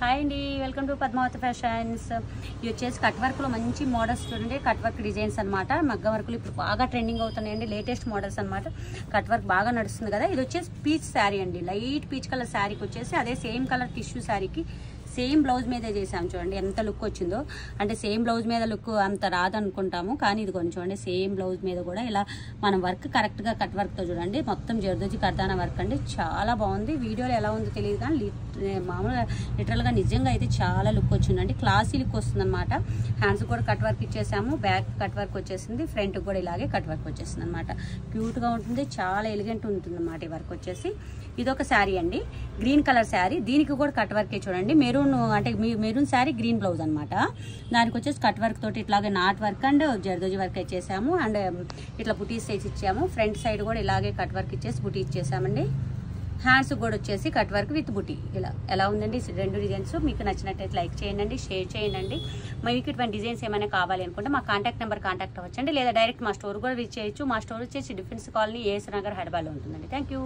Hi అండి, welcome to Padmavati fashions. ఇవి వచ్చేసి కట్ వర్క్లో మంచి మోడల్స్ చూడండి. కట్ వర్క్ డిజైన్స్ అనమాట. మగ్గ వర్క్లు ఇప్పుడు బాగా ట్రెండింగ్ అవుతున్నాయండి. లేటెస్ట్ మోడల్స్ అనమాట. కట్ వర్క్ బాగా నడుస్తుంది కదా. ఇది వచ్చేసి పీచ్ శారీ అండి. లైట్ పీచ్ కలర్ శారీకి వచ్చేసి అదే సేమ్ కలర్ టిష్యూ శారీకి సేమ్ బ్లౌజ్ మీదే చేసాము. చూడండి ఎంత లుక్ వచ్చిందో. అంటే సేమ్ బ్లౌజ్ మీద లుక్ అంత రాదనుకుంటాము, కానీ ఇది కొంచెం చూడండి సేమ్ బ్లౌజ్ మీద కూడా ఇలా మనం వర్క్ కరెక్ట్గా కట్ వర్క్తో చూడండి. మొత్తం జర్దోజీ కర్దానా వర్క్ అండి. చాలా బాగుంది. వీడియోలో ఎలా ఉందో తెలియదు కానీ మామూలుగా లిటరల్గా నిజంగా అయితే చాలా లుక్ వచ్చిందండి. క్లాసీ లుక్ వస్తుంది అనమాట. హ్యాండ్స్ కూడా కట్ వర్క్ ఇచ్చేసాము. బ్యాక్ కట్ వర్క్ వచ్చేసింది. ఫ్రంట్ కూడా ఇలాగే కట్ వర్క్ వచ్చేసింది అనమాట. క్యూట్గా ఉంటుంది. చాలా ఎలిగెంట్ ఉంటుంది అనమాట ఈ వర్క్ వచ్చేసి. ఇదొక శారీ అండి, గ్రీన్ కలర్ శారీ. దీనికి కూడా కట్ వర్కే చూడండి. మెరూన్ అంటే మెరూన్ శారీ, గ్రీన్ బ్లౌజ్ అనమాట. దానికి వచ్చేసి కట్ వర్క్ తోటి ఇట్లాగే నాట్ వర్క్ అండ్ జర్దోజీ వర్క్ ఇచ్చేసాము. అండ్ ఇట్లా బుటీస్ వేసి ఇచ్చాము. ఫ్రంట్ సైడ్ కూడా ఇలాగే కట్ వర్క్ ఇచ్చేసి బుటీ ఇచ్చేసామండి. హ్యాండ్స్ కూడా వచ్చేసి కట్ వర్క్ విత్ బుటీ. ఇలా ఎలా ఉందండి రెండు డిజైన్స్. మీకు నచ్చినట్టయితే లైక్ చేయండి, షేర్ చేయండి. మీకు ఇటువంటి డిజైన్స్ ఏమైనా కావాలి అనుకుంటే మా కాంటాక్ట్ నెంబర్ కాంటాక్ట్ అవ్వచ్చండి, లేదా డైరెక్ట్ మా స్టోర్ కూడా రీచ్ చేయొచ్చు. మా స్టోర్ వచ్చేసి డిఫెన్స్ కాలనీ, ఏఎస్ నగర్, హైదరాబాద్లో ఉంటుందండి. Thank you.